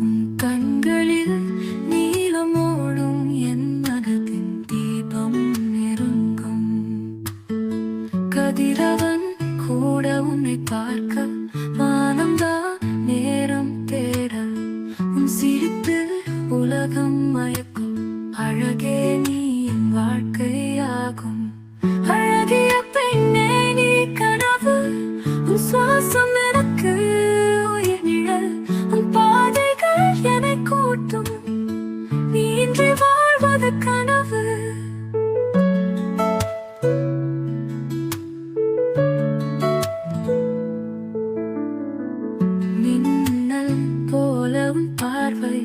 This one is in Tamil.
உன் கண்களில் நீலமோடும் என் மனதின் தீபம் நெருங்கும். கதிரவன் கூட உன்னை பார்க்க வானம்தான் நேரம் தேட, உன் சிரிப்பில் உலகம் மயக்கும். அழகே நீ என் வாழ்க்கையாகும். அழகிய பெண்ணே நீ கனவு, உன் சுவாசம் எனக்கு உயிர் நிழல். உன் பாதைகள் என்னை கூட்டும், நீ இன்றி வாழ்வது கனவு. மின்னல் போல உன் பார்வை